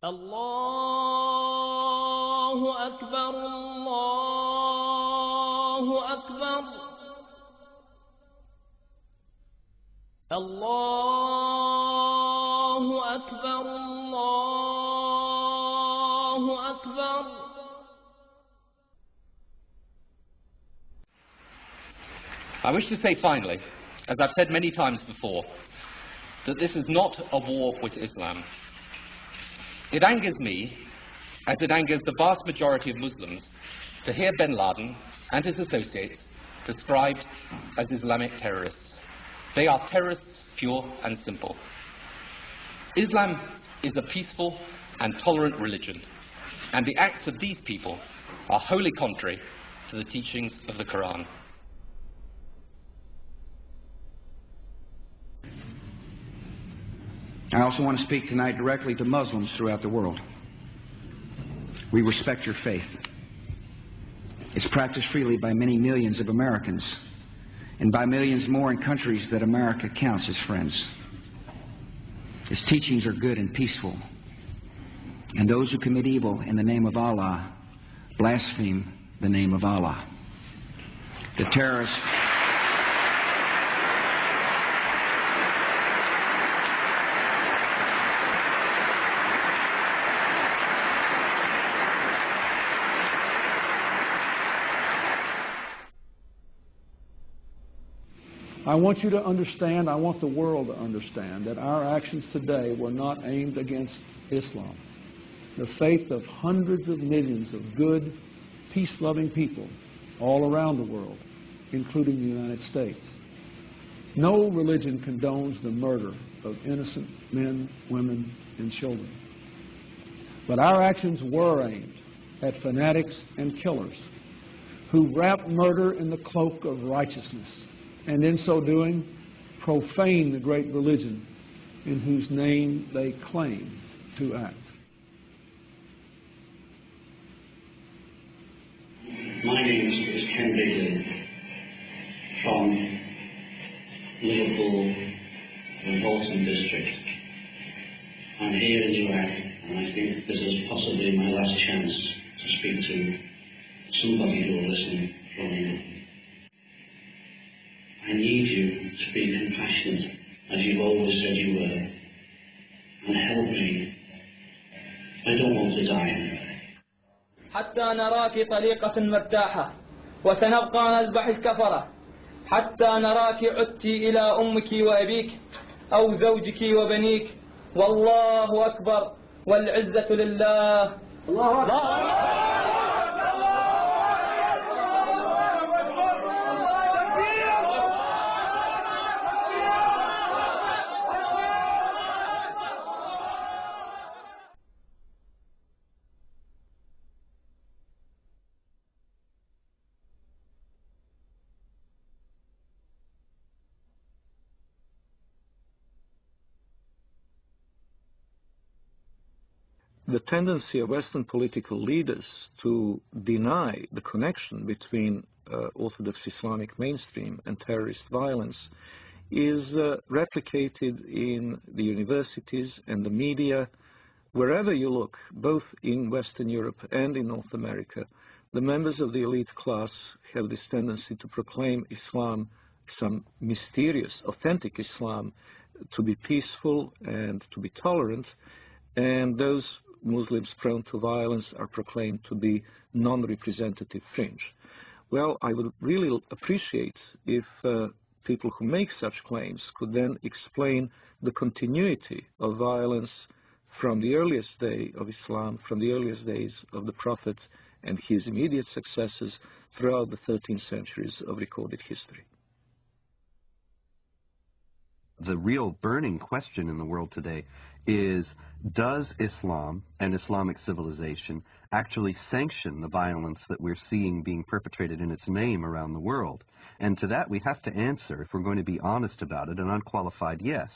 الله أكبر الله أكبر الله أكبر الله أكبر. I wish to say finally, as I've said many times before, that this is not a war with Islam. It angers me, as it angers the vast majority of Muslims, to hear bin Laden and his associates described as Islamic terrorists. They are terrorists, pure and simple. Islam is a peaceful and tolerant religion, and the acts of these people are wholly contrary to the teachings of the Quran. I also want to speak tonight directly to Muslims throughout the world. We respect your faith. It's practiced freely by many millions of Americans, and by millions more in countries that America counts as friends. Its teachings are good and peaceful, and those who commit evil in the name of Allah blaspheme the name of Allah. The terrorists I want you to understand, I want the world to understand that our actions today were not aimed against Islam. The faith of hundreds of millions of good, peace-loving people all around the world, including the United States. No religion condones the murder of innocent men, women, and children. But our actions were aimed at fanatics and killers who wrap murder in the cloak of righteousness, and in so doing, profane the great religion in whose name they claim to act. My name is Ken Bigley from Liverpool and Bolton district. I'm here in Iraq, and I think this is possibly my last chance to speak to somebody who will listen from you. I need you to be compassionate, as you've always said you were, and help me. I don't want to die. حتى نراك طليقة مرتاحة وسنبقى نذبح الكفرة حتى نراك عدت إلى أمك وأبيك أو زوجك وبنيك والله أكبر والعزة لله. الله أكبر. The tendency of Western political leaders to deny the connection between Orthodox Islamic mainstream and terrorist violence is replicated in the universities and the media. Wherever you look, both in Western Europe and in North America, the members of the elite class have this tendency to proclaim Islam, some mysterious, authentic Islam, to be peaceful and to be tolerant, and those Muslims prone to violence are proclaimed to be non-representative fringe. Well, I would really appreciate if people who make such claims could then explain the continuity of violence from the earliest day of Islam, from the earliest days of the Prophet and his immediate successors throughout the 13 centuries of recorded history. The real burning question in the world today is, does Islam and Islamic civilization actually sanction the violence that we're seeing being perpetrated in its name around the world? And to that we have to answer, if we're going to be honest about it, an unqualified yes.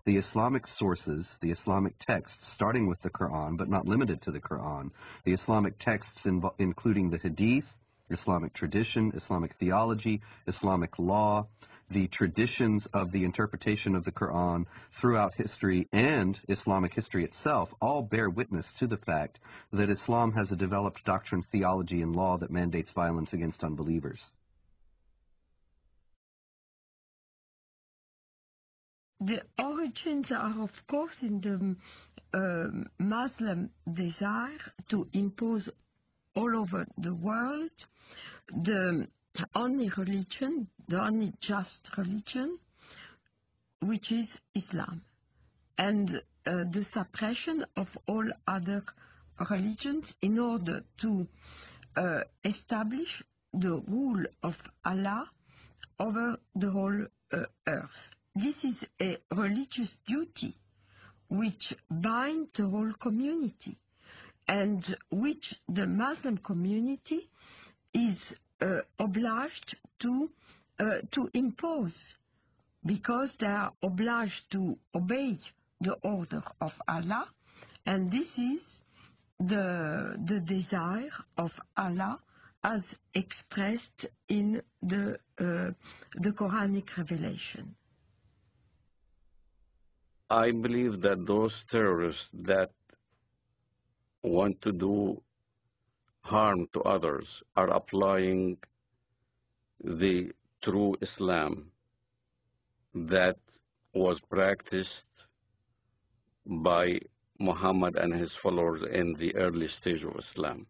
The Islamic sources, the Islamic texts, starting with the Quran, but not limited to the Quran, the Islamic texts including the Hadith, Islamic tradition, Islamic theology, Islamic law, the traditions of the interpretation of the Quran throughout history and Islamic history itself all bear witness to the fact that Islam has a developed doctrine, theology, and law that mandates violence against unbelievers. The origins are, of course, in the Muslim desire to impose all over the world the only religion, the only just religion, which is Islam, and the suppression of all other religions in order to establish the rule of Allah over the whole earth. This is a religious duty which binds the whole community and which the Muslim community is obliged to impose, because they are obliged to obey the order of Allah, and this is the desire of Allah as expressed in the Quranic revelation. I believe that those terrorists that want to do harm to others are applying the true Islam that was practiced by Muhammad and his followers in the early stage of Islam.